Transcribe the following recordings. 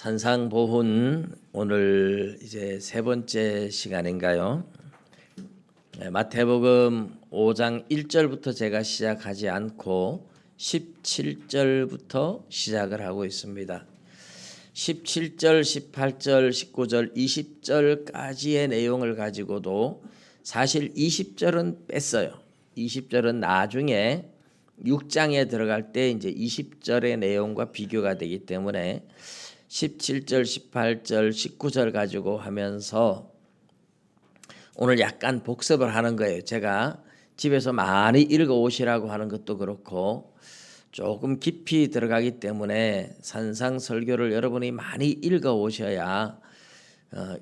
산상보훈 오늘 이제 세 번째 시간인가요? 마태복음 5장 1절부터 제가 시작하지 않고 17절부터 시작을 하고 있습니다. 17절, 18절, 19절, 20절까지의 내용을 가지고도 사실 20절은 뺐어요. 20절은 나중에 6장에 들어갈 때 이제 20절의 내용과 비교가 되기 때문에 17절, 18절, 19절 가지고 하면서 오늘 약간 복습을 하는 거예요. 제가 집에서 많이 읽어 오시라고 하는 것도 그렇고 조금 깊이 들어가기 때문에 산상 설교를 여러분이 많이 읽어 오셔야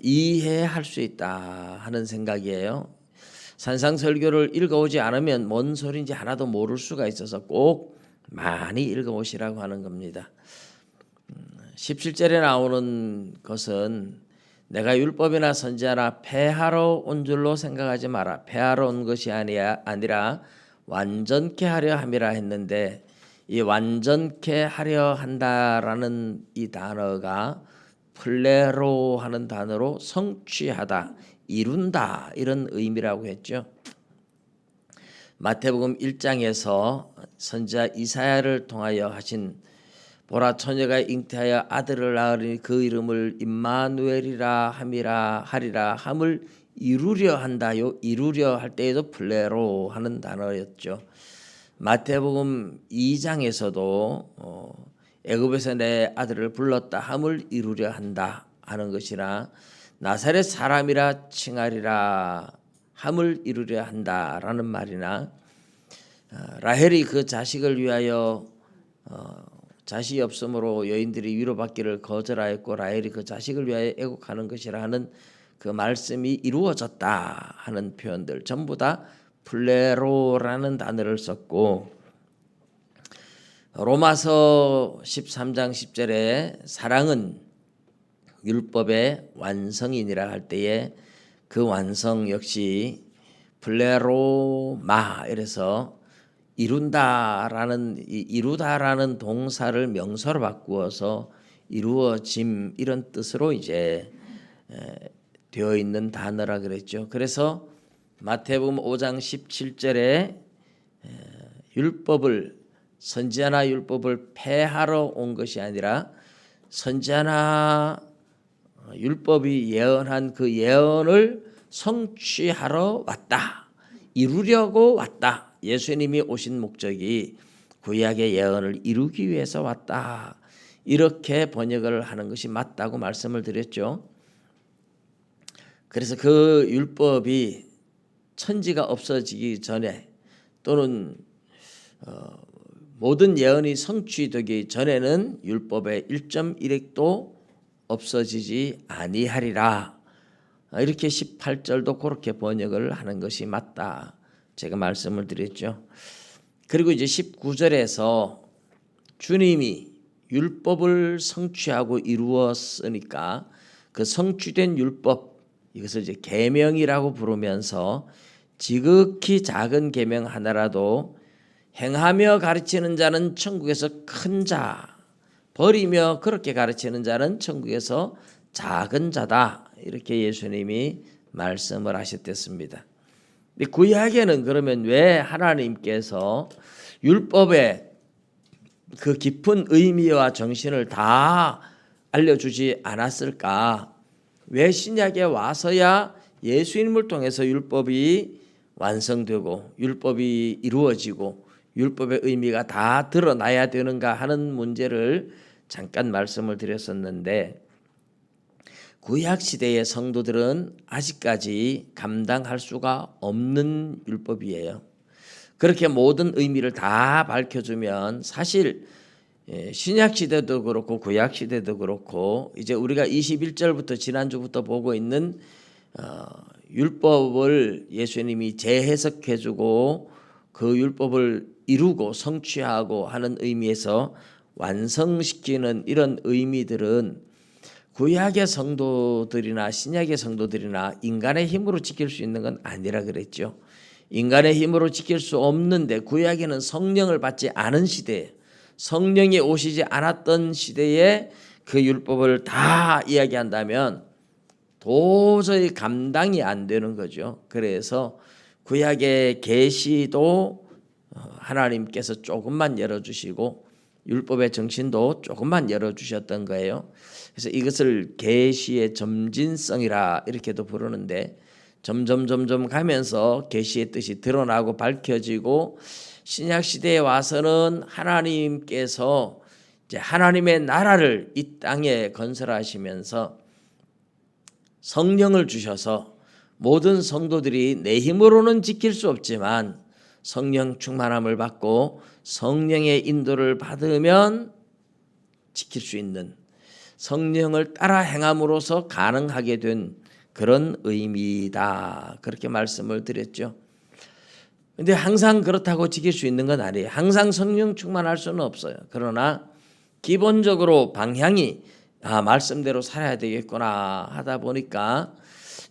이해할 수 있다 하는 생각이에요. 산상 설교를 읽어 오지 않으면 뭔 소리인지 하나도 모를 수가 있어서 꼭 많이 읽어 오시라고 하는 겁니다. 17절에 나오는 것은 내가 율법이나 선지자나 폐하러 온 줄로 생각하지 마라. 폐하러 온 것이 아니라 완전케 하려 함이라 했는데 이 완전케 하려 한다라는 이 단어가 플레로 하는 단어로 성취하다, 이룬다 이런 의미라고 했죠. 마태복음 1장에서 선지자 이사야를 통하여 하신 보라 처녀가 잉태하여 아들을 낳으리니 그 이름을 임마누엘이라 하리라 함을 이루려 한다요. 이루려 할 때에도 플레로 하는 단어였죠. 마태복음 2장에서도 애굽에서 내 아들을 불렀다 함을 이루려 한다 하는 것이나 나사렛 사람이라 칭하리라 함을 이루려 한다라는 말이나 라헬이 그 자식을 위하여 자식이 없으므로 여인들이 위로받기를 거절하였고 라헬이 그 자식을 위하여 애국하는 것이라 하는 그 말씀이 이루어졌다 하는 표현들 전부 다 플레로라는 단어를 썼고 로마서 13장 10절에 사랑은 율법의 완성이니라 할 때에 그 완성 역시 플레로마 이래서 이루다라는 동사를 명사로 바꾸어서 이루어짐 이런 뜻으로 이제 되어 있는 단어라 그랬죠. 그래서 마태복음 5장 17절에 선지자나 율법을 폐하러 온 것이 아니라 선지자나 율법이 예언한 그 예언을 성취하러 왔다. 이루려고 왔다. 예수님이 오신 목적이 구약의 예언을 이루기 위해서 왔다. 이렇게 번역을 하는 것이 맞다고 말씀을 드렸죠. 그래서 그 율법이 천지가 없어지기 전에 또는 모든 예언이 성취되기 전에는 율법의 1.1획도 없어지지 아니하리라. 이렇게 18절도 그렇게 번역을 하는 것이 맞다. 제가 말씀을 드렸죠. 그리고 이제 19절에서 주님이 율법을 성취하고 이루었으니까 그 성취된 율법 이것을 이제 계명이라고 부르면서 지극히 작은 계명 하나라도 행하며 가르치는 자는 천국에서 큰 자, 버리며 그렇게 가르치는 자는 천국에서 작은 자다. 이렇게 예수님이 말씀을 하셨댔습니다. 구약에는 그러면 왜 하나님께서 율법의 그 깊은 의미와 정신을 다 알려주지 않았을까? 왜 신약에 와서야 예수님을 통해서 율법이 완성되고 율법이 이루어지고 율법의 의미가 다 드러나야 되는가 하는 문제를 잠깐 말씀을 드렸었는데 구약 시대의 성도들은 아직까지 감당할 수가 없는 율법이에요. 그렇게 모든 의미를 다 밝혀주면 사실 신약 시대도 그렇고 구약 시대도 그렇고 이제 우리가 21절부터 지난주부터 보고 있는 율법을 예수님이 재해석해주고 그 율법을 이루고 성취하고 하는 의미에서 완성시키는 이런 의미들은 구약의 성도들이나 신약의 성도들이나 인간의 힘으로 지킬 수 있는 건 아니라 그랬죠. 인간의 힘으로 지킬 수 없는데 구약에는 성령을 받지 않은 시대에 성령이 오시지 않았던 시대에 그 율법을 다 이야기한다면 도저히 감당이 안 되는 거죠. 그래서 구약의 계시도 하나님께서 조금만 열어주시고 율법의 정신도 조금만 열어주셨던 거예요. 그래서 이것을 계시의 점진성이라 이렇게도 부르는데 점점 가면서 계시의 뜻이 드러나고 밝혀지고 신약 시대에 와서는 하나님께서 이제 하나님의 나라를 이 땅에 건설하시면서 성령을 주셔서 모든 성도들이 내 힘으로는 지킬 수 없지만 성령 충만함을 받고 성령의 인도를 받으면 지킬 수 있는, 성령을 따라 행함으로써 가능하게 된 그런 의미다. 그렇게 말씀을 드렸죠. 근데 항상 그렇다고 지킬 수 있는 건 아니에요. 항상 성령 충만할 수는 없어요. 그러나 기본적으로 방향이 말씀대로 살아야 되겠구나 하다 보니까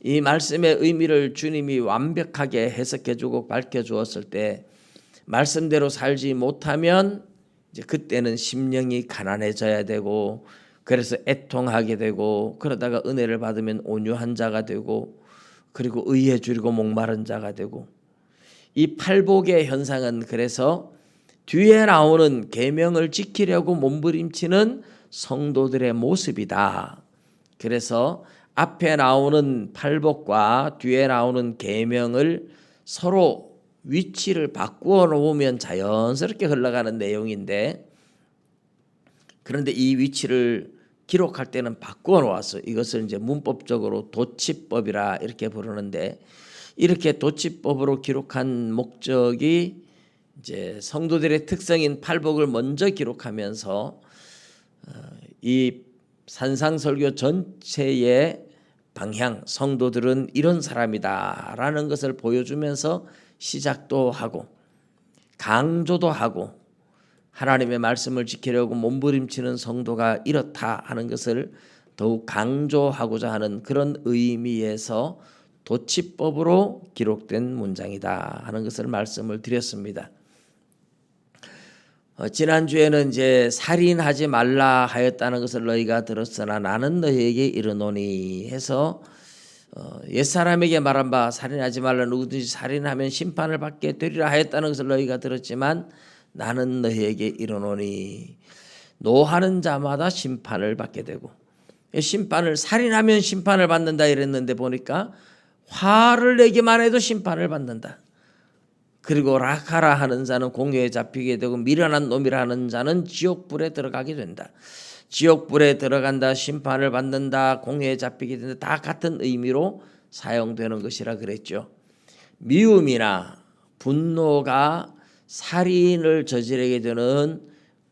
이 말씀의 의미를 주님이 완벽하게 해석해 주고 밝혀 주었을 때 말씀대로 살지 못하면 이제 그때는 심령이 가난해져야 되고 그래서 애통하게 되고 그러다가 은혜를 받으면 온유한 자가 되고 그리고 의에 줄이고 목마른 자가 되고 이 팔복의 현상은 그래서 뒤에 나오는 계명을 지키려고 몸부림치는 성도들의 모습이다. 그래서 앞에 나오는 팔복과 뒤에 나오는 계명을 서로 위치를 바꾸어 놓으면 자연스럽게 흘러가는 내용인데 그런데 이 위치를 기록할 때는 바꾸어 놓았어. 이것을 이제 문법적으로 도치법이라 이렇게 부르는데 이렇게 도치법으로 기록한 목적이 이제 성도들의 특성인 팔복을 먼저 기록하면서 이 산상설교 전체의 방향, 성도들은 이런 사람이다라는 것을 보여주면서 시작도 하고 강조도 하고 하나님의 말씀을 지키려고 몸부림치는 성도가 이렇다 하는 것을 더욱 강조하고자 하는 그런 의미에서 도치법으로 기록된 문장이다 하는 것을 말씀을 드렸습니다. 지난주에는 이제 살인하지 말라 하였다는 것을 너희가 들었으나 나는 너희에게 이르노니 해서 옛사람에게 말한 바 살인하지 말라 누구든지 살인하면 심판을 받게 되리라 하였다는 것을 너희가 들었지만 나는 너희에게 이르노니 노하는 자마다 심판을 받게 되고 심판을 살인하면 심판을 받는다 이랬는데 보니까 화를 내기만 해도 심판을 받는다. 그리고 라카라 하는 자는 공회에 잡히게 되고 미련한 놈이라 하는 자는 지옥불에 들어가게 된다. 지옥불에 들어간다, 심판을 받는다, 공회에 잡히게 된다. 다 같은 의미로 사용되는 것이라 그랬죠. 미움이나 분노가 살인을 저지르게 되는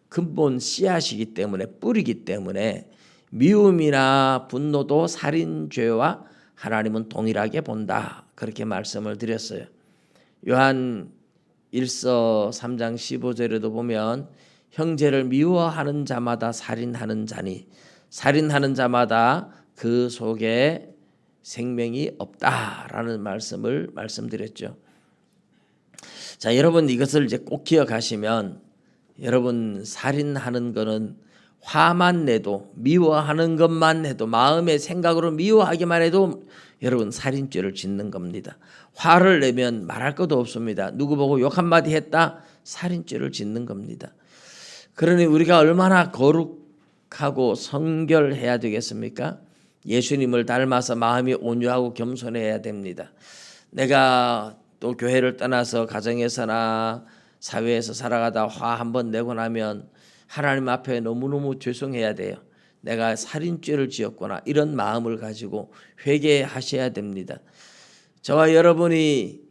근본 씨앗이기 때문에 뿌리기 때문에 미움이나 분노도 살인죄와 하나님은 동일하게 본다. 그렇게 말씀을 드렸어요. 요한 1서 3장 15절에도 보면 형제를 미워하는 자마다 살인하는 자니 살인하는 자마다 그 속에 생명이 없다라는 말씀을 말씀드렸죠. 자, 여러분 이것을 이제 꼭 기억하시면 여러분 살인하는 거는 화만 내도 미워하는 것만 해도 마음의 생각으로 미워하기만 해도 여러분 살인죄를 짓는 겁니다. 화를 내면 말할 것도 없습니다. 누구 보고 욕 한마디 했다 살인죄를 짓는 겁니다. 그러니 우리가 얼마나 거룩하고 성결해야 되겠습니까? 예수님을 닮아서 마음이 온유하고 겸손해야 됩니다. 내가 또 교회를 떠나서 가정에서나 사회에서 살아가다 화 한번 내고 나면 하나님 앞에 너무너무 죄송해야 돼요. 내가 살인죄를 지었구나 이런 마음을 가지고 회개하셔야 됩니다. 저와 여러분이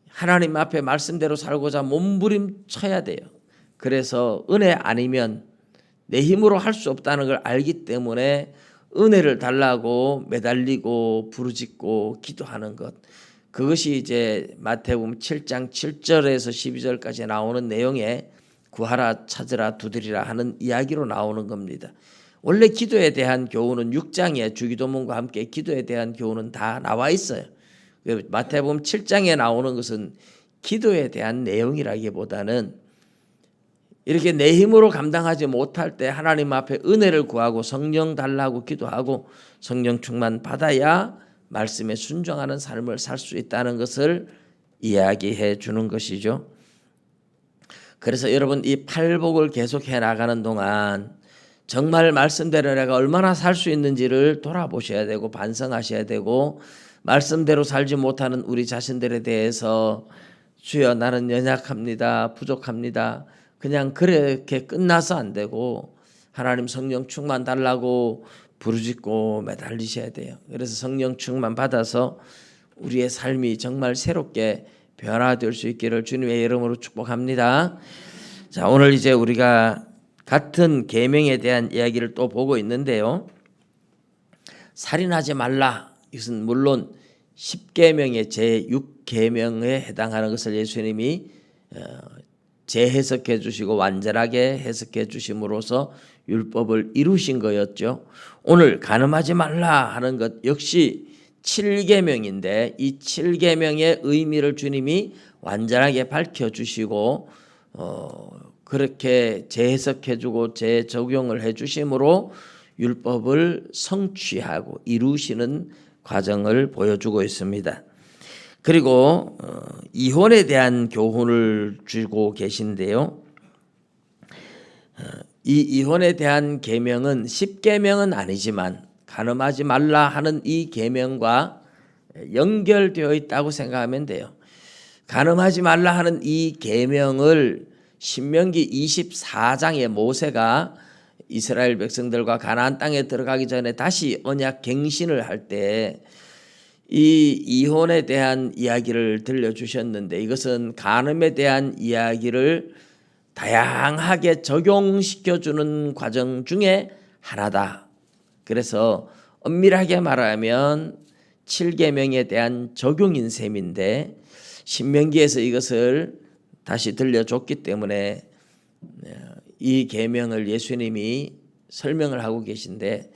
하나님 앞에 말씀대로 살고자 몸부림쳐야 돼요. 그래서 은혜 아니면 내 힘으로 할 수 없다는 걸 알기 때문에 은혜를 달라고 매달리고 부르짖고 기도하는 것, 그것이 이제 마태복음 7장 7절에서 12절까지 나오는 내용에 구하라 찾으라 두드리라 하는 이야기로 나오는 겁니다. 원래 기도에 대한 교훈은 6장에 주기도문과 함께 기도에 대한 교훈은 다 나와 있어요. 마태복음 7장에 나오는 것은 기도에 대한 내용이라기보다는 이렇게 내 힘으로 감당하지 못할 때 하나님 앞에 은혜를 구하고 성령 달라고 기도하고 성령 충만 받아야 말씀에 순종하는 삶을 살 수 있다는 것을 이야기해 주는 것이죠. 그래서 여러분 이 팔복을 계속해 나가는 동안 정말 말씀대로 내가 얼마나 살 수 있는지를 돌아보셔야 되고 반성하셔야 되고 말씀대로 살지 못하는 우리 자신들에 대해서 주여 나는 연약합니다. 부족합니다. 그냥 그렇게 끝나서 안 되고 하나님 성령 충만 달라고 부르짖고 매달리셔야 돼요. 그래서 성령 충만 받아서 우리의 삶이 정말 새롭게 변화될 수 있기를 주님의 이름으로 축복합니다. 자, 오늘 이제 우리가 같은 계명에 대한 이야기를 또 보고 있는데요. 살인하지 말라. 이것은 물론 10계명의 제6계명에 해당하는 것을 예수님이 재해석해 주시고 완전하게 해석해 주심으로써 율법을 이루신 거였죠. 오늘 간음하지 말라 하는 것 역시 7계명인데 이 7계명의 의미를 주님이 완전하게 밝혀주시고 그렇게 재해석해주고 재적용을 해주심으로 율법을 성취하고 이루시는 과정을 보여주고 있습니다. 그리고 이혼에 대한 교훈을 주고 계신데요. 이 이혼에 대한 계명은 10계명은 아니지만 간음하지 말라 하는 이 계명과 연결되어 있다고 생각하면 돼요. 간음하지 말라 하는 이 계명을 신명기 24장에 모세가 이스라엘 백성들과 가나안 땅에 들어가기 전에 다시 언약 갱신을 할 때 이 이혼에 대한 이야기를 들려주셨는데 이것은 간음에 대한 이야기를 다양하게 적용시켜주는 과정 중에 하나다. 그래서 엄밀하게 말하면 7계명에 대한 적용인 셈인데 신명기에서 이것을 다시 들려줬기 때문에 이 계명을 예수님이 설명을 하고 계신데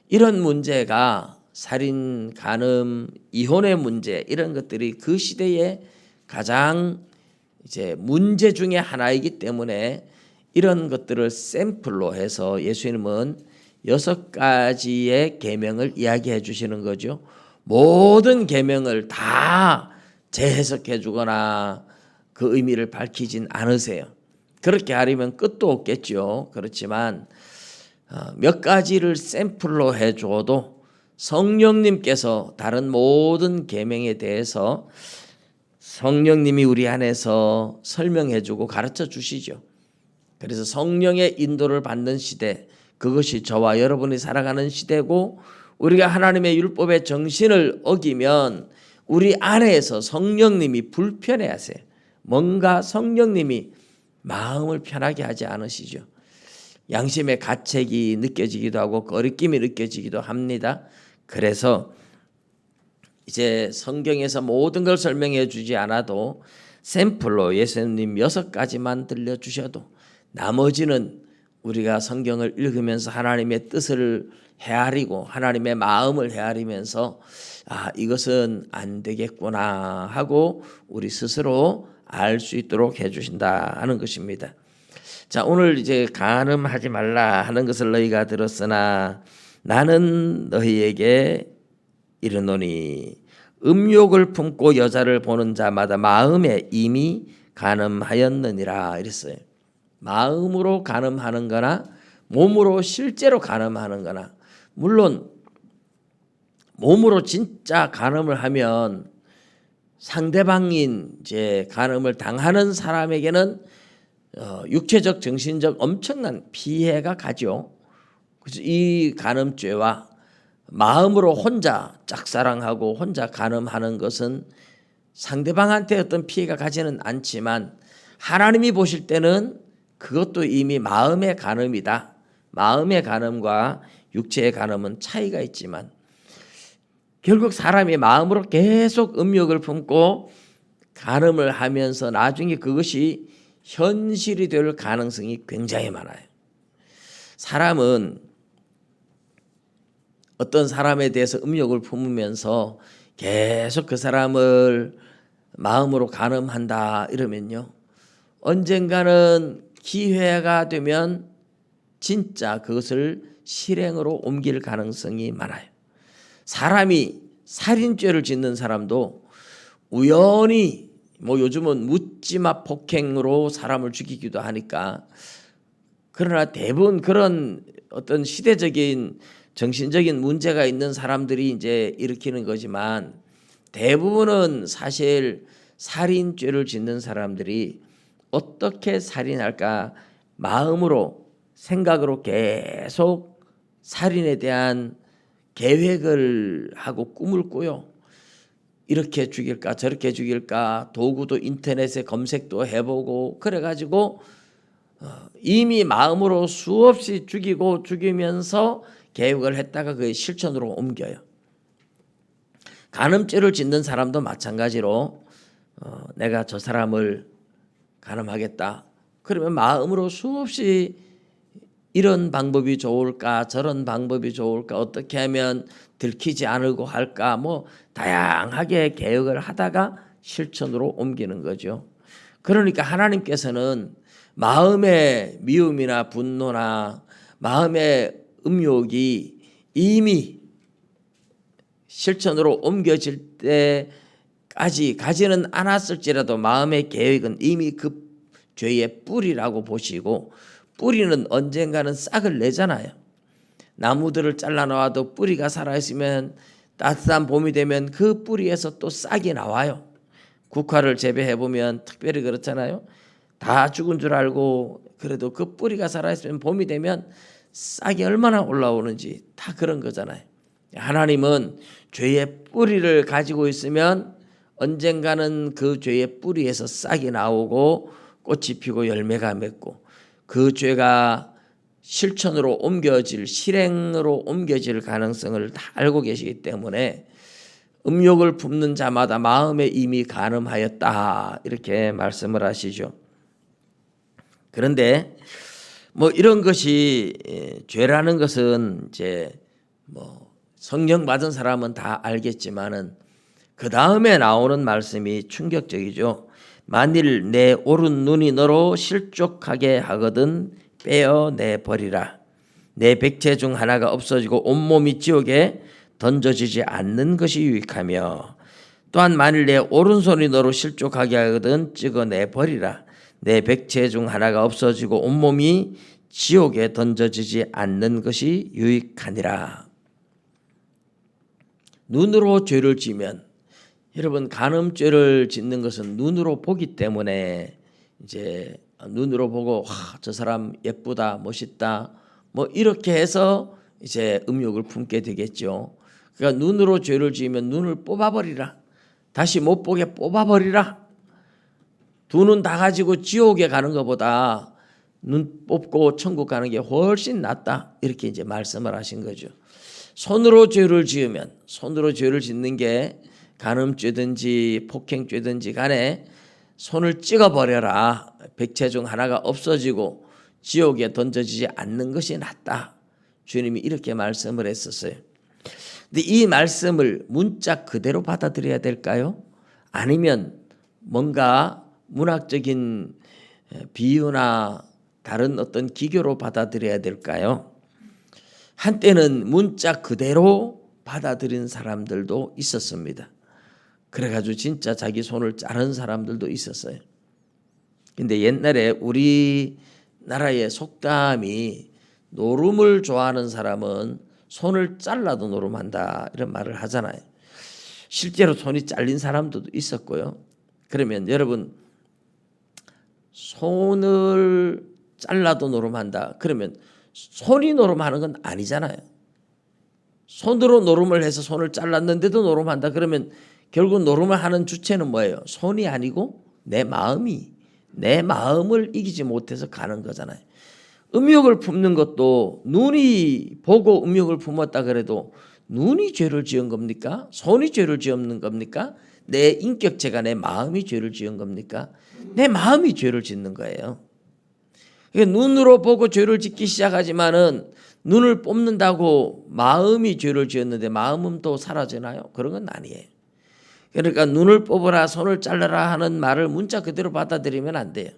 이런 문제가 살인, 간음, 이혼의 문제 이런 것들이 그 시대에 가장 이제 문제 중에 하나이기 때문에 이런 것들을 샘플로 해서 예수님은 6가지의 계명을 이야기해 주시는 거죠. 모든 계명을 다 재해석해 주거나 그 의미를 밝히진 않으세요. 그렇게 하려면 끝도 없겠죠. 그렇지만 몇 가지를 샘플로 해줘도 성령님께서 다른 모든 계명에 대해서 성령님이 우리 안에서 설명해주고 가르쳐 주시죠. 그래서 성령의 인도를 받는 시대, 그것이 저와 여러분이 살아가는 시대고 우리가 하나님의 율법의 정신을 어기면 우리 안에서 성령님이 불편해하세요. 뭔가 성령님이 마음을 편하게 하지 않으시죠. 양심의 가책이 느껴지기도 하고 거리낌이 느껴지기도 합니다. 그래서 이제 성경에서 모든 걸 설명해 주지 않아도 샘플로 예수님 6가지만 들려주셔도 나머지는 우리가 성경을 읽으면서 하나님의 뜻을 헤아리고 하나님의 마음을 헤아리면서 이것은 안 되겠구나 하고 우리 스스로 알 수 있도록 해주신다 하는 것입니다. 자, 오늘 이제 간음하지 말라 하는 것을 너희가 들었으나 나는 너희에게 이르노니 음욕을 품고 여자를 보는 자마다 마음에 이미 간음하였느니라 이랬어요. 마음으로 간음하는 거나 몸으로 실제로 간음하는 거나 물론 몸으로 진짜 간음을 하면 상대방인 이제 간음을 당하는 사람에게는 육체적 정신적 엄청난 피해가 가죠. 그래서 이 간음죄와 마음으로 혼자 짝사랑하고 혼자 간음하는 것은 상대방한테 어떤 피해가 가지는 않지만 하나님이 보실 때는 그것도 이미 마음의 간음이다. 마음의 간음과 육체의 간음은 차이가 있지만 결국 사람이 마음으로 계속 음욕을 품고 간음을 하면서 나중에 그것이 현실이 될 가능성이 굉장히 많아요. 사람은 어떤 사람에 대해서 음욕을 품으면서 계속 그 사람을 마음으로 간음한다 이러면요 언젠가는 기회가 되면 진짜 그것을 실행으로 옮길 가능성이 많아요. 사람이 살인죄를 짓는 사람도 우연히 요즘은 묻지마 폭행으로 사람을 죽이기도 하니까, 그러나 대부분 그런 어떤 시대적인 정신적인 문제가 있는 사람들이 이제 일으키는 거지만, 대부분은 사실 살인죄를 짓는 사람들이 어떻게 살인할까 마음으로 생각으로 계속 살인에 대한 계획을 하고 꿈을 꾸요. 이렇게 죽일까 저렇게 죽일까, 도구도 인터넷에 검색도 해보고 그래가지고 이미 마음으로 수없이 죽이고 죽이면서 계획을 했다가 그게 실천으로 옮겨요. 간음죄를 짓는 사람도 마찬가지로 내가 저 사람을 간음하겠다 그러면 마음으로 수없이 이런 방법이 좋을까 저런 방법이 좋을까, 어떻게 하면 들키지 않으고 할까, 다양하게 계획을 하다가 실천으로 옮기는 거죠. 그러니까 하나님께서는 마음의 미움이나 분노나 마음의 음욕이 이미 실천으로 옮겨질 때까지 가지는 않았을지라도 마음의 계획은 이미 그 죄의 뿌리라고 보시고, 뿌리는 언젠가는 싹을 내잖아요. 나무들을 잘라 놓아도 뿌리가 살아있으면 따뜻한 봄이 되면 그 뿌리에서 또 싹이 나와요. 국화를 재배해 보면 특별히 그렇잖아요. 다 죽은 줄 알고 그래도 그 뿌리가 살아있으면 봄이 되면 싹이 얼마나 올라오는지 다 그런 거잖아요. 하나님은 죄의 뿌리를 가지고 있으면 언젠가는 그 죄의 뿌리에서 싹이 나오고 꽃이 피고 열매가 맺고, 그 죄가 실천으로 옮겨질, 실행으로 옮겨질 가능성을 다 알고 계시기 때문에 음욕을 품는 자마다 마음에 이미 간음하였다 이렇게 말씀을 하시죠. 그런데 이런 것이 죄라는 것은 이제 성령 받은 사람은 다 알겠지만은 그 다음에 나오는 말씀이 충격적이죠. 만일 내 오른 눈이 너로 실족하게 하거든 빼어내 버리라. 내 백체 중 하나가 없어지고 온몸이 지옥에 던져지지 않는 것이 유익하며, 또한 만일 내 오른손이 너로 실족하게 하거든 찍어내 버리라. 내 백체 중 하나가 없어지고 온몸이 지옥에 던져지지 않는 것이 유익하니라. 눈으로 죄를 지면, 여러분 간음죄를 짓는 것은 눈으로 보기 때문에 이제 눈으로 보고 저 사람 예쁘다 멋있다 이렇게 해서 이제 음욕을 품게 되겠죠. 그러니까 눈으로 죄를 지으면 눈을 뽑아버리라. 다시 못 보게 뽑아버리라. 두 눈 다 가지고 지옥에 가는 것보다 눈 뽑고 천국 가는 게 훨씬 낫다. 이렇게 이제 말씀을 하신 거죠. 손으로 죄를 지으면, 손으로 죄를 짓는 게 간음죄든지 폭행죄든지 간에 손을 찍어버려라. 백체 중 하나가 없어지고 지옥에 던져지지 않는 것이 낫다. 주님이 이렇게 말씀을 했었어요. 근데 이 말씀을 문자 그대로 받아들여야 될까요? 아니면 뭔가 문학적인 비유나 다른 어떤 기교로 받아들여야 될까요? 한때는 문자 그대로 받아들인 사람들도 있었습니다. 그래가지고 진짜 자기 손을 자른 사람들도 있었어요. 근데 옛날에 우리나라의 속담이 노름을 좋아하는 사람은 손을 잘라도 노름한다 이런 말을 하잖아요. 실제로 손이 잘린 사람도 있었고요. 그러면 여러분 손을 잘라도 노름한다. 그러면 손이 노름하는 건 아니잖아요. 손으로 노름을 해서 손을 잘랐는데도 노름한다. 그러면 결국 노름을 하는 주체는 뭐예요? 손이 아니고 내 마음이, 내 마음을 이기지 못해서 가는 거잖아요. 음욕을 품는 것도 눈이 보고 음욕을 품었다 그래도 눈이 죄를 지은 겁니까? 손이 죄를 지은 겁니까? 내 인격체가, 내 마음이 죄를 지은 겁니까? 내 마음이 죄를 짓는 거예요. 그러니까 눈으로 보고 죄를 짓기 시작하지만은 눈을 뽑는다고 마음이 죄를 지었는데 마음은 또 사라지나요? 그런 건 아니에요. 그러니까 눈을 뽑으라 손을 잘라라 하는 말을 문자 그대로 받아들이면 안 돼요.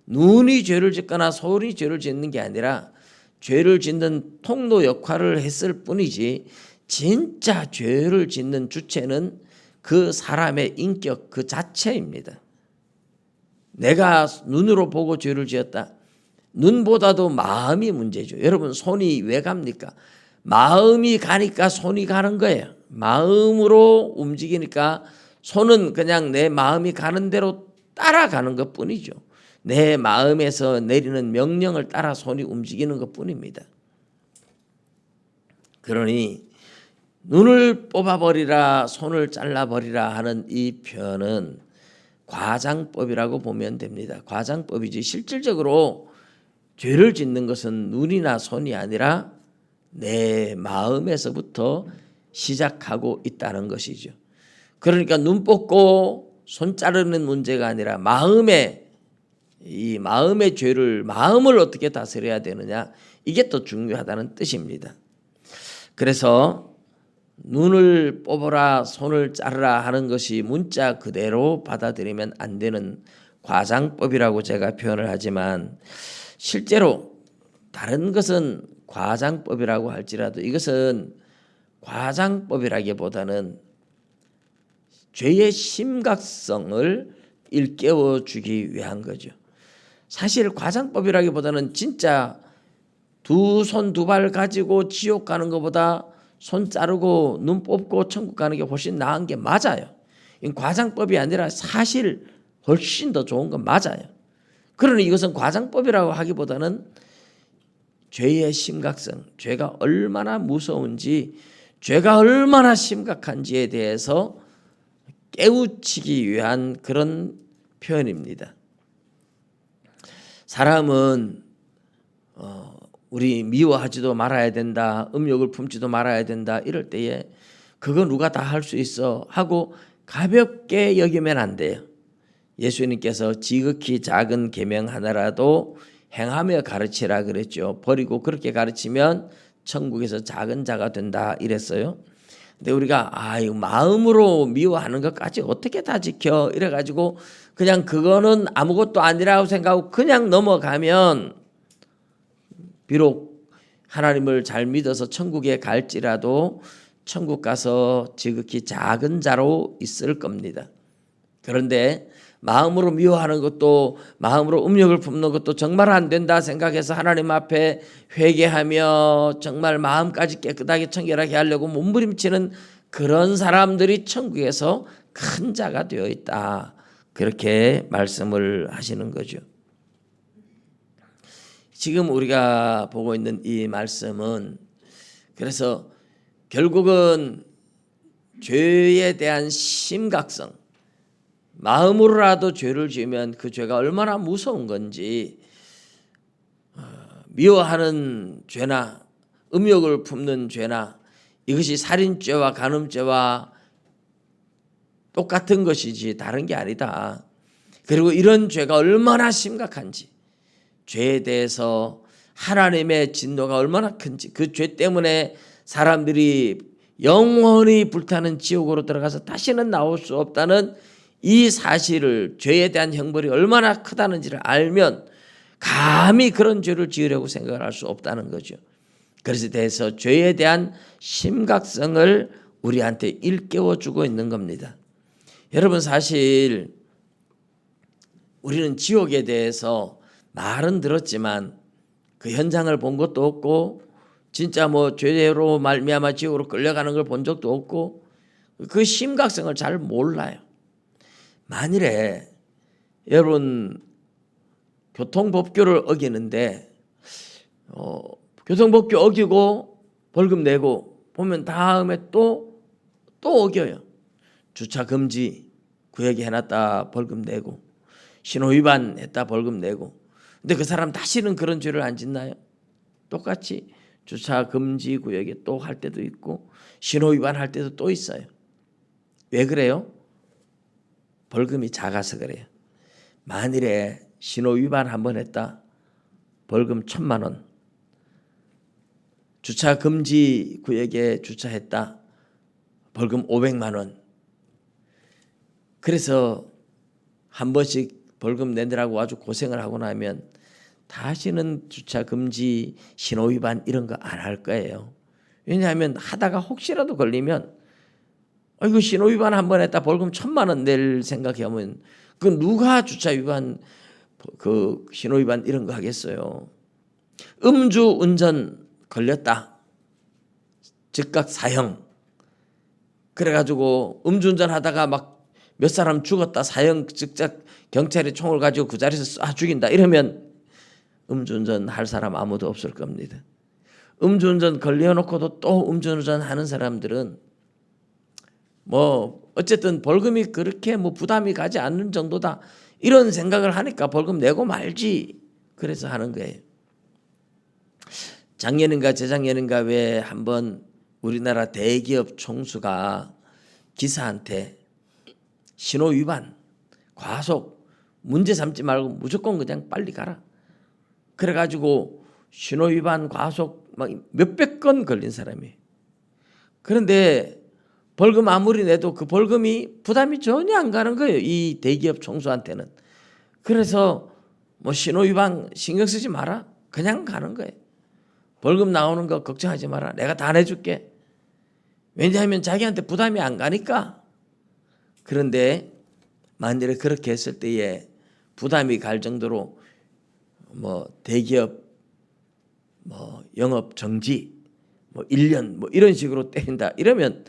눈이 죄를 짓거나 손이 죄를 짓는 게 아니라 죄를 짓는 통로 역할을 했을 뿐이지 진짜 죄를 짓는 주체는 그 사람의 인격 그 자체입니다. 내가 눈으로 보고 죄를 지었다. 눈보다도 마음이 문제죠. 여러분 손이 왜 갑니까? 마음이 가니까 손이 가는 거예요. 마음으로 움직이니까 손은 그냥 내 마음이 가는 대로 따라가는 것뿐이죠. 내 마음에서 내리는 명령을 따라 손이 움직이는 것뿐입니다. 그러니 눈을 뽑아버리라 손을 잘라버리라 하는 이 표현은 과장법이라고 보면 됩니다. 과장법이지 실질적으로 죄를 짓는 것은 눈이나 손이 아니라 내 마음에서부터 시작하고 있다는 것이죠. 그러니까 눈 뽑고 손 자르는 문제가 아니라 마음의 죄를 마음을 어떻게 다스려야 되느냐 이게 또 중요하다는 뜻입니다. 그래서 눈을 뽑아라 손을 자르라 하는 것이 문자 그대로 받아들이면 안 되는 과장법이라고 제가 표현을 하지만 실제로 다른 것은 과장법이라고 할지라도 이것은 과장법이라기보다는 죄의 심각성을 일깨워 주기 위한 거죠. 사실 과장법이라기보다는 진짜 두 손 두 발 가지고 지옥 가는 것보다 손 자르고 눈 뽑고 천국 가는 게 훨씬 나은 게 맞아요. 이건 과장법이 아니라 사실 훨씬 더 좋은 건 맞아요. 그러니 이것은 과장법이라고 하기보다는 죄의 심각성, 죄가 얼마나 무서운지, 죄가 얼마나 심각한지에 대해서 깨우치기 위한 그런 표현입니다. 사람은 우리 미워하지도 말아야 된다, 음욕을 품지도 말아야 된다 이럴 때에 그거 누가 다 할 수 있어 하고 가볍게 여기면 안 돼요. 예수님께서 지극히 작은 계명 하나라도 행하며 가르치라 그랬죠. 버리고 그렇게 가르치면 천국에서 작은 자가 된다 이랬어요. 근데 우리가 이거 마음으로 미워하는 것까지 어떻게 다 지켜 이래가지고 그냥 그거는 아무것도 아니라고 생각하고 그냥 넘어가면 비록 하나님을 잘 믿어서 천국에 갈지라도 천국 가서 지극히 작은 자로 있을 겁니다. 그런데 마음으로 미워하는 것도 마음으로 음욕을 품는 것도 정말 안 된다 생각해서 하나님 앞에 회개하며 정말 마음까지 깨끗하게 청결하게 하려고 몸부림치는 그런 사람들이 천국에서 큰 자가 되어 있다. 그렇게 말씀을 하시는 거죠. 지금 우리가 보고 있는 이 말씀은 그래서 결국은 죄에 대한 심각성, 마음으로라도 죄를 지으면 그 죄가 얼마나 무서운 건지, 미워하는 죄나 음욕을 품는 죄나 이것이 살인죄와 간음죄와 똑같은 것이지 다른 게 아니다. 그리고 이런 죄가 얼마나 심각한지, 죄에 대해서 하나님의 진노가 얼마나 큰지, 그 죄 때문에 사람들이 영원히 불타는 지옥으로 들어가서 다시는 나올 수 없다는 이 사실을, 죄에 대한 형벌이 얼마나 크다는지를 알면 감히 그런 죄를 지으려고 생각을 할 수 없다는 거죠. 그래서 대해서 죄에 대한 심각성을 우리한테 일깨워 주고 있는 겁니다. 여러분, 사실 우리는 지옥에 대해서 말은 들었지만 그 현장을 본 것도 없고 진짜 죄로 말미암아 지옥으로 끌려가는 걸 본 적도 없고 그 심각성을 잘 몰라요. 만일에 여러분 교통법규를 어기는데 교통법규 어기고 벌금 내고 보면 다음에 또 어겨요. 주차 금지 구역에 해놨다 벌금 내고, 신호 위반했다 벌금 내고. 근데 그 사람 다시는 그런 죄를 안 짓나요? 똑같이 주차 금지 구역에 또 할 때도 있고 신호 위반할 때도 또 있어요. 왜 그래요? 벌금이 작아서 그래요. 만일에 신호 위반 한번 했다 벌금 1,000만 원, 주차 금지 구역에 주차했다 벌금 500만 원. 그래서 한 번씩 벌금 내느라고 아주 고생을 하고 나면 다시는 주차 금지, 신호 위반 이런 거 안 할 거예요. 왜냐하면 하다가 혹시라도 걸리면 이거 신호 위반 한 번 했다 벌금 1,000만 원 낼 생각하면 그 누가 주차 위반 그 신호 위반 이런 거 하겠어요. 음주 운전 걸렸다. 즉각 사형. 그래가지고 음주운전 하다가 막 몇 사람 죽었다. 사형 즉각 경찰이 총을 가지고 그 자리에서 쏴 죽인다. 이러면 음주운전 할 사람 아무도 없을 겁니다. 음주운전 걸려놓고도 또 음주운전 하는 사람들은 뭐 어쨌든 벌금이 그렇게 뭐 부담이 가지 않는 정도다. 이런 생각을 하니까 벌금 내고 말지. 그래서 하는 거예요. 작년인가 재작년인가 왜 한번 우리나라 대기업 총수가 기사한테 신호 위반, 과속 문제 삼지 말고 무조건 그냥 빨리 가라. 그래가지고 신호 위반, 과속 막 몇백 건 걸린 사람이에요. 그런데 벌금 아무리 내도 그 벌금이 부담이 전혀 안 가는 거예요. 이 대기업 총수한테는. 그래서 뭐 신호 위반 신경 쓰지 마라. 그냥 가는 거예요. 벌금 나오는 거 걱정하지 마라. 내가 다 내줄게. 왜냐하면 자기한테 부담이 안 가니까. 그런데 만일에 그렇게 했을 때에 부담이 갈 정도로 뭐 대기업 뭐 영업 정지 뭐 1년 뭐 이런 식으로 때린다. 이러면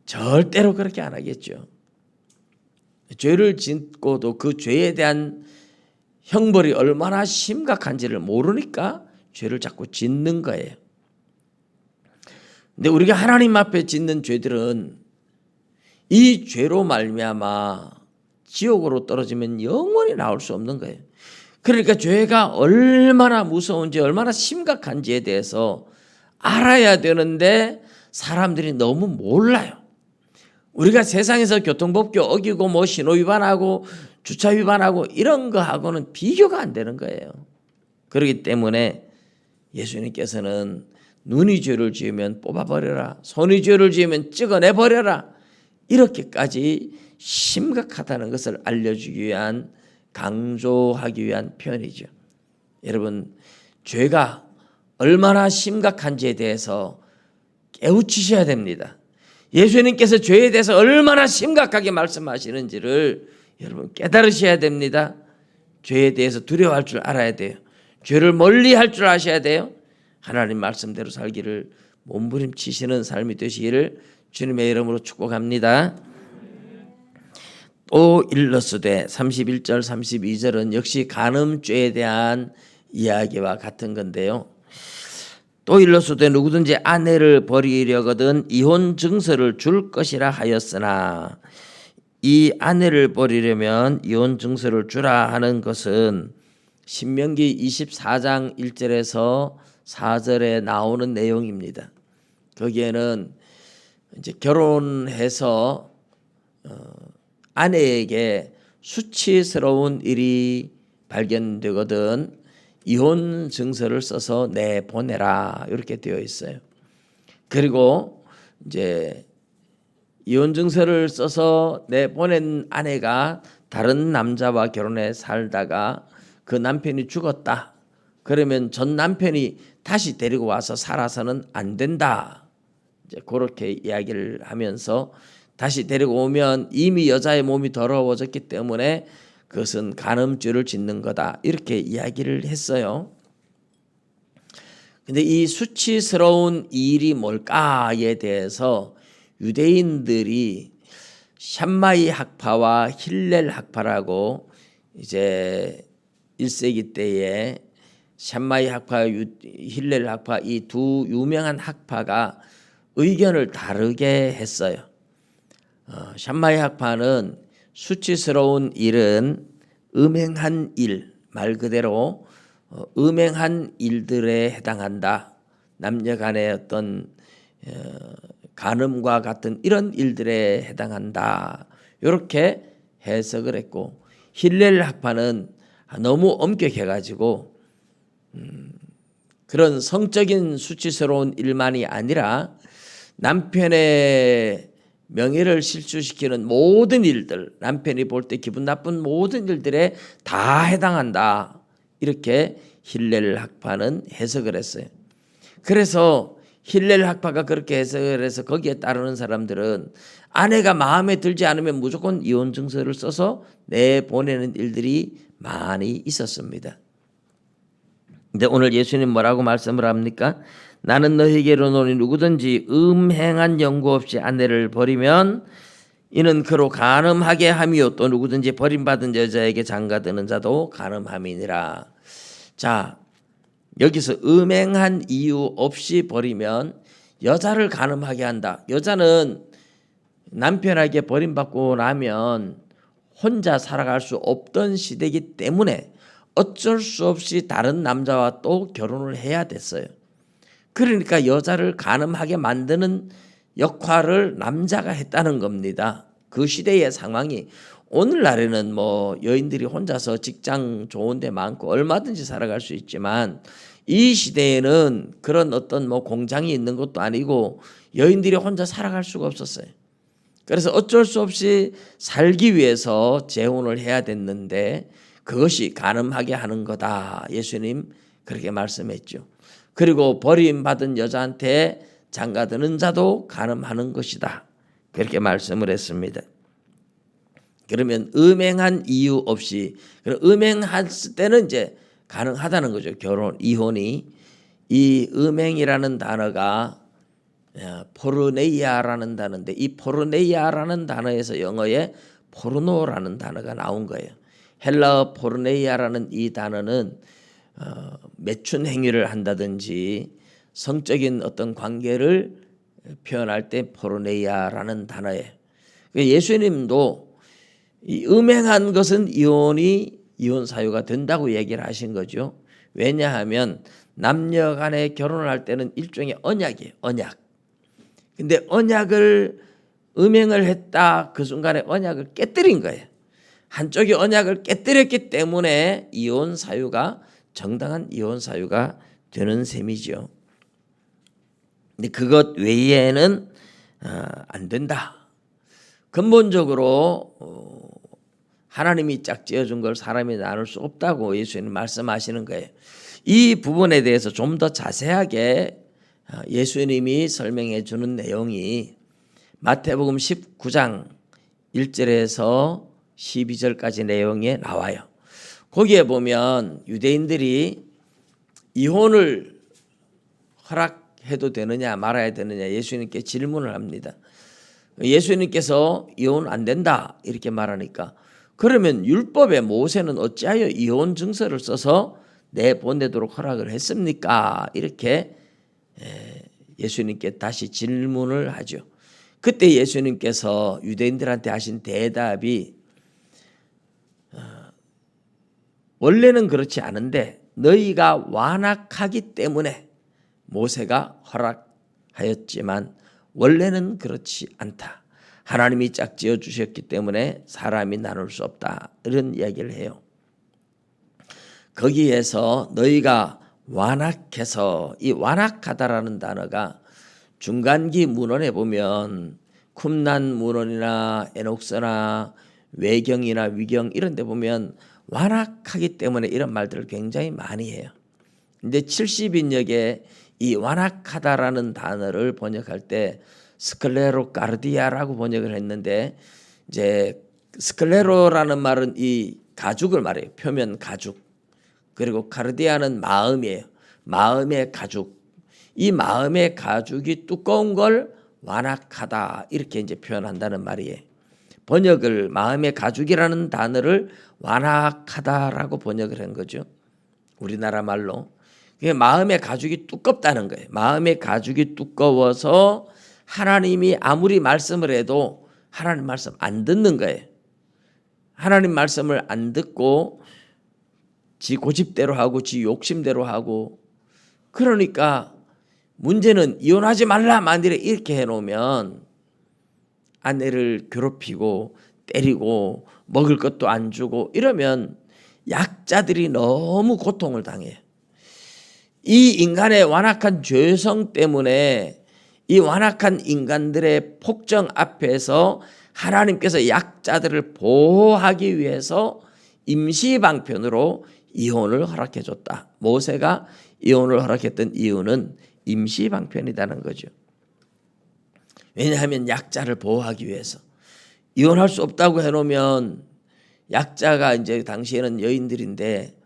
절대로 그렇게 안 하겠죠. 죄를 짓고도 그 죄에 대한 형벌이 얼마나 심각한지를 모르니까 죄를 자꾸 짓는 거예요. 근데 우리가 하나님 앞에 짓는 죄들은 이 죄로 말미암아 지옥으로 떨어지면 영원히 나올 수 없는 거예요. 그러니까 죄가 얼마나 무서운지 얼마나 심각한지에 대해서 알아야 되는데 사람들이 너무 몰라요. 우리가 세상에서 교통법규 어기고 뭐 신호 위반하고 주차 위반하고 이런 거하고는 비교가 안 되는 거예요. 그렇기 때문에 예수님께서는 눈이 죄를 지으면 뽑아버려라. 손이 죄를 지으면 찍어내버려라. 이렇게까지 심각하다는 것을 알려주기 위한 강조하기 위한 표현이죠. 여러분 죄가 얼마나 심각한지에 대해서 깨우치셔야 됩니다. 예수님께서 죄에 대해서 얼마나 심각하게 말씀하시는지를 여러분 깨달으셔야 됩니다. 죄에 대해서 두려워할 줄 알아야 돼요. 죄를 멀리할 줄 아셔야 돼요. 하나님 말씀대로 살기를 몸부림치시는 삶이 되시기를 주님의 이름으로 축복합니다. 또 일러스되 31절 32절은 역시 간음죄에 대한 이야기와 같은 건데요. 또 일러스되 누구든지 아내를 버리려거든 이혼 증서를 줄 것이라 하였으나 이 아내를 버리려면 이혼 증서를 주라 하는 것은 신명기 24장 1절에서 4절에 나오는 내용입니다. 거기에는 이제 결혼해서 아내에게 수치스러운 일이 발견되거든 이혼 증서를 써서 내보내라 이렇게 되어 있어요. 그리고 이제 이혼 증서를 써서 내보낸 아내가 다른 남자와 결혼해 살다가 그 남편이 죽었다. 그러면 전 남편이 다시 데리고 와서 살아서는 안 된다. 이제 그렇게 이야기를 하면서 다시 데리고 오면 이미 여자의 몸이 더러워졌기 때문에 그것은 간음죄를 짓는 거다. 이렇게 이야기를 했어요. 근데 이 수치스러운 일이 뭘까에 대해서 유대인들이 샴마이 학파와 힐렐 학파라고 이제 1세기 때에 샴마이 학파, 힐렐 학파 이 두 유명한 학파가 의견을 다르게 했어요. 샴마이 학파는 수치스러운 일은 음행한 일, 말 그대로 음행한 일들에 해당한다. 남녀 간의 어떤 간음과 같은 이런 일들에 해당한다. 이렇게 해석을 했고 힐렐 학파는 너무 엄격해가지고 그런 성적인 수치스러운 일만이 아니라 남편의 명예를 실추시키는 모든 일들, 남편이 볼 때 기분 나쁜 모든 일들에 다 해당한다. 이렇게 힐렐 학파는 해석을 했어요. 그래서 힐렐 학파가 그렇게 해석을 해서 거기에 따르는 사람들은 아내가 마음에 들지 않으면 무조건 이혼 증서를 써서 내보내는 일들이 많이 있었습니다. 근데 오늘 예수님 뭐라고 말씀을 합니까? 나는 너희에게로노니 누구든지 음행한 연고 없이 아내를 버리면 이는 그로 간음하게 함이요 또 누구든지 버림받은 여자에게 장가드는 자도 간음함이니라. 자, 여기서 음행한 이유 없이 버리면 여자를 간음하게 한다. 여자는 남편에게 버림받고 나면 혼자 살아갈 수 없던 시대이기 때문에 어쩔 수 없이 다른 남자와 또 결혼을 해야 됐어요. 그러니까 여자를 간음하게 만드는 역할을 남자가 했다는 겁니다. 그 시대의 상황이 오늘날에는 뭐 여인들이 혼자서 직장 좋은 데 많고 얼마든지 살아갈 수 있지만 이 시대에는 그런 어떤 뭐 공장이 있는 것도 아니고 여인들이 혼자 살아갈 수가 없었어요. 그래서 어쩔 수 없이 살기 위해서 재혼을 해야 됐는데 그것이 간음하게 하는 거다. 예수님 그렇게 말씀했죠. 그리고 버림받은 여자한테 장가드는 자도 간음하는 것이다. 그렇게 말씀을 했습니다. 그러면 음행한 이유 없이 음행했을 때는 이제 가능하다는 거죠. 결혼, 이혼이. 이 음행이라는 단어가 포르네이아라는 단어인데 이 포르네이아라는 단어에서 영어에 포르노라는 단어가 나온 거예요. 헬라어 포르네이아라는 이 단어는 매춘 행위를 한다든지 성적인 어떤 관계를 표현할 때 포르네이아라는 단어예요. 예수님도 이 음행한 것은 이혼 사유가 된다고 얘기를 하신 거죠. 왜냐하면 남녀 간에 결혼을 할 때는 일종의 언약이에요. 언약. 근데 언약을 음행을 했다. 그 순간에 언약을 깨뜨린 거예요. 한쪽이 언약을 깨뜨렸기 때문에 이혼 사유가 정당한 이혼 사유가 되는 셈이죠. 근데 그것 외에는 안 된다. 근본적으로 하나님이 짝지어준 걸 사람이 나눌 수 없다고 예수님 말씀하시는 거예요. 이 부분에 대해서 좀 더 자세하게 예수님이 설명해 주는 내용이 마태복음 19장 1절에서 12절까지 내용에 나와요. 거기에 보면 유대인들이 이혼을 허락해도 되느냐 말아야 되느냐 예수님께 질문을 합니다. 예수님께서 이혼 안 된다 이렇게 말하니까 그러면 율법에 모세는 어찌하여 이혼 증서를 써서 내보내도록 허락을 했습니까? 이렇게 예수님께 다시 질문을 하죠. 그때 예수님께서 유대인들한테 하신 대답이 원래는 그렇지 않은데 너희가 완악하기 때문에 모세가 허락하였지만 원래는 그렇지 않다. 하나님이 짝지어 주셨기 때문에 사람이 나눌 수 없다. 이런 이야기를 해요. 거기에서 너희가 완악해서 이 완악하다라는 단어가 중간기 문헌에 보면 쿰난 문헌이나 에녹서나 외경이나 위경 이런 데 보면 완악하기 때문에 이런 말들을 굉장히 많이 해요. 근데 70인역에 이 완악하다라는 단어를 번역할 때 스클레로카르디아라고 번역을 했는데 이제 스클레로라는 말은 이 가죽을 말해요. 표면 가죽. 그리고 카르디아는 마음이에요. 마음의 가죽. 이 마음의 가죽이 두꺼운 걸 완악하다 이렇게 이제 표현한다는 말이에요. 번역을 마음의 가죽이라는 단어를 완악하다라고 번역을 한 거죠. 우리나라 말로. 마음의 가죽이 두껍다는 거예요. 마음의 가죽이 두꺼워서 하나님이 아무리 말씀을 해도 하나님 말씀 안 듣는 거예요. 하나님 말씀을 안 듣고 지 고집대로 하고 지 욕심대로 하고 그러니까 문제는 이혼하지 말라 만일에 이렇게 해놓으면 아내를 괴롭히고 때리고 먹을 것도 안 주고 이러면 약자들이 너무 고통을 당해요. 이 인간의 완악한 죄성 때문에 이 완악한 인간들의 폭정 앞에서 하나님께서 약자들을 보호하기 위해서 임시 방편으로 이혼을 허락해 줬다. 모세가 이혼을 허락했던 이유는 임시 방편이라는 거죠. 왜냐하면 약자를 보호하기 위해서. 이혼할 수 없다고 해놓으면 약자가 이제 당시에는 여인들인데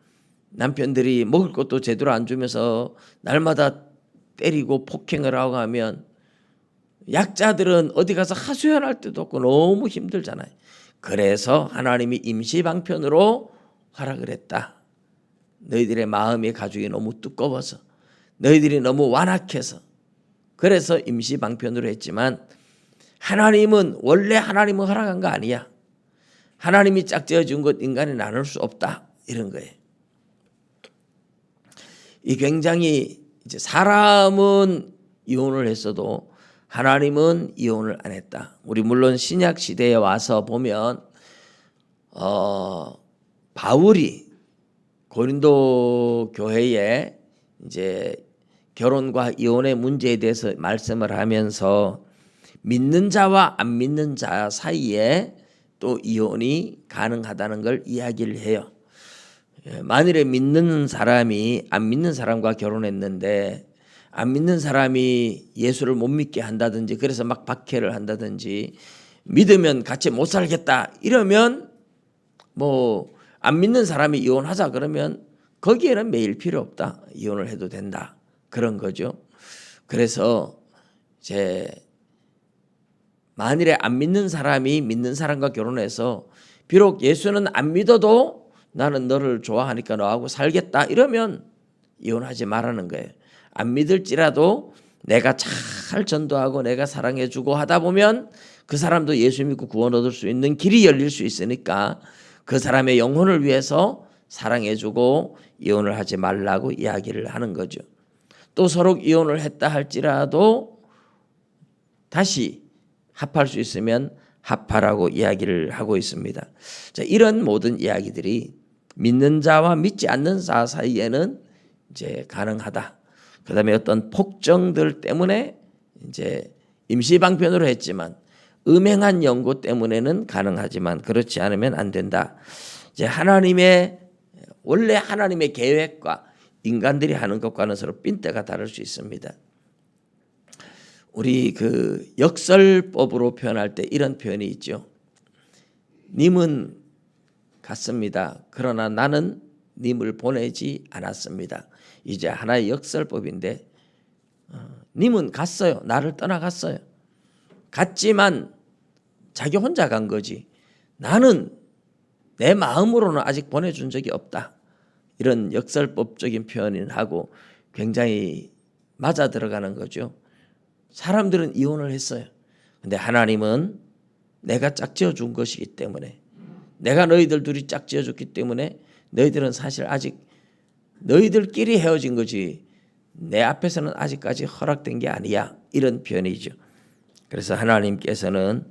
남편들이 먹을 것도 제대로 안 주면서 날마다 때리고 폭행을 하고 하면 약자들은 어디 가서 하소연할 때도 없고 너무 힘들잖아요. 그래서 하나님이 임시 방편으로 허락을 했다. 너희들의 마음의 가죽이 너무 두꺼워서, 너희들이 너무 완악해서, 그래서 임시 방편으로 했지만 하나님은 원래 하나님은 허락한 거 아니야. 하나님이 짝지어 준 것 인간이 나눌 수 없다, 이런 거예요. 이 굉장히 이제 사람은 이혼을 했어도 하나님은 이혼을 안 했다. 우리 물론 신약 시대에 와서 보면 바울이 고린도 교회에 이제 결혼과 이혼의 문제에 대해서 말씀을 하면서 믿는 자와 안 믿는 자 사이에 또 이혼이 가능하다는 걸 이야기를 해요. 만일에 믿는 사람이 안 믿는 사람과 결혼했는데 안 믿는 사람이 예수를 못 믿게 한다든지 그래서 막 박해를 한다든지 믿으면 같이 못 살겠다 이러면 뭐 안 믿는 사람이 이혼하자 그러면 거기에는 매일 필요 없다. 이혼을 해도 된다. 그런 거죠. 그래서 이제 만일에 안 믿는 사람이 믿는 사람과 결혼해서 비록 예수는 안 믿어도 나는 너를 좋아하니까 너하고 살겠다 이러면 이혼하지 말라는 거예요. 안 믿을지라도 내가 잘 전도하고 내가 사랑해주고 하다 보면 그 사람도 예수 믿고 구원 얻을 수 있는 길이 열릴 수 있으니까 그 사람의 영혼을 위해서 사랑해주고 이혼을 하지 말라고 이야기를 하는 거죠. 또 서로 이혼을 했다 할지라도 다시 합할 수 있으면 합하라고 이야기를 하고 있습니다. 자, 이런 모든 이야기들이 믿는 자와 믿지 않는 자 사이에는 이제 가능하다. 그다음에 어떤 폭정들 때문에 이제 임시 방편으로 했지만 음행한 연고 때문에는 가능하지만 그렇지 않으면 안 된다. 이제 원래 하나님의 계획과 인간들이 하는 것과는 서로 핀대가 다를 수 있습니다. 우리 그 역설법으로 표현할 때 이런 표현이 있죠. 님은 갔습니다. 그러나 나는 님을 보내지 않았습니다. 이제 하나의 역설법인데 님은 갔어요. 나를 떠나갔어요. 갔지만 자기 혼자 간 거지. 나는 내 마음으로는 아직 보내준 적이 없다. 이런 역설법적인 표현을 하고 굉장히 맞아 들어가는 거죠. 사람들은 이혼을 했어요. 근데 하나님은 내가 짝지어 준 것이기 때문에 내가 너희들 둘이 짝지어 줬기 때문에 너희들은 사실 아직 너희들끼리 헤어진 거지 내 앞에서는 아직까지 허락된 게 아니야. 이런 표현이죠. 그래서 하나님께서는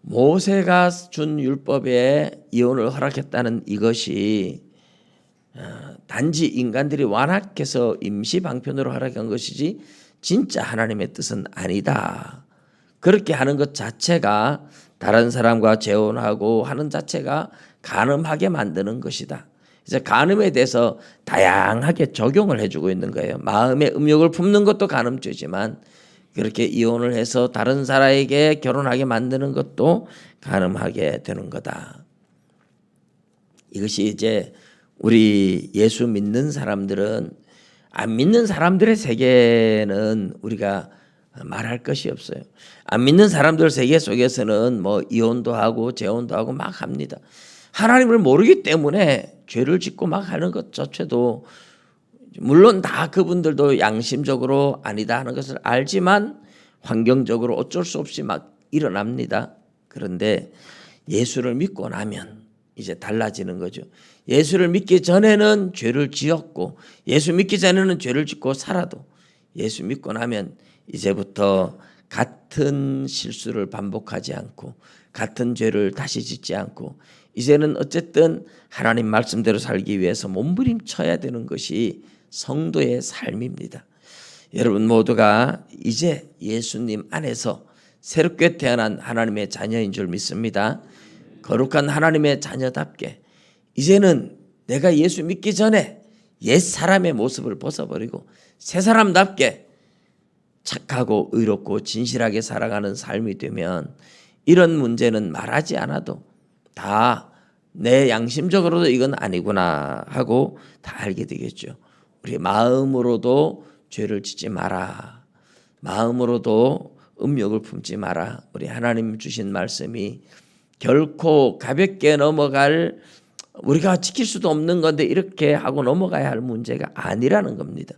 모세가 준 율법에 이혼을 허락했다는 이것이 단지 인간들이 완악해서 임시 방편으로 허락한 것이지 진짜 하나님의 뜻은 아니다. 그렇게 하는 것 자체가 다른 사람과 재혼하고 하는 자체가 간음하게 만드는 것이다. 그래서 간음에 대해서 다양하게 적용을 해주고 있는 거예요. 마음의 음욕을 품는 것도 간음죄지만 그렇게 이혼을 해서 다른 사람에게 결혼하게 만드는 것도 간음하게 되는 거다. 이것이 이제 우리 예수 믿는 사람들은 안 믿는 사람들의 세계는 우리가 말할 것이 없어요. 안 믿는 사람들 세계 속에서는 뭐 이혼도 하고 재혼도 하고 막 합니다. 하나님을 모르기 때문에 죄를 짓고 막 하는 것 자체도 물론 다 그분들도 양심적으로 아니다 하는 것을 알지만 환경적으로 어쩔 수 없이 막 일어납니다. 그런데 예수를 믿고 나면 이제 달라지는 거죠. 예수를 믿기 전에는 죄를 지었고 예수 믿기 전에는 죄를 짓고 살아도 예수 믿고 나면 이제부터 같은 실수를 반복하지 않고 같은 죄를 다시 짓지 않고 이제는 어쨌든 하나님 말씀대로 살기 위해서 몸부림쳐야 되는 것이 성도의 삶입니다. 여러분 모두가 이제 예수님 안에서 새롭게 태어난 하나님의 자녀인 줄 믿습니다. 거룩한 하나님의 자녀답게 이제는 내가 예수 믿기 전에 옛 사람의 모습을 벗어버리고 새 사람답게 착하고 의롭고 진실하게 살아가는 삶이 되면 이런 문제는 말하지 않아도 다 내 양심적으로도 이건 아니구나 하고 다 알게 되겠죠. 우리 마음으로도 죄를 짓지 마라. 마음으로도 음욕을 품지 마라. 우리 하나님 주신 말씀이 결코 가볍게 넘어갈, 우리가 지킬 수도 없는 건데 이렇게 하고 넘어가야 할 문제가 아니라는 겁니다.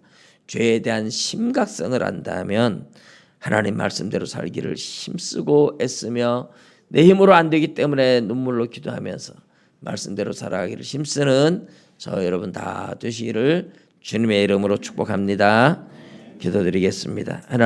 죄에 대한 심각성을 안다면 하나님 말씀대로 살기를 힘쓰고 애쓰며 내 힘으로 안 되기 때문에 눈물로 기도하면서 말씀대로 살아가기를 힘쓰는 저 여러분 다 되시기를 주님의 이름으로 축복합니다. 기도드리겠습니다. 하나님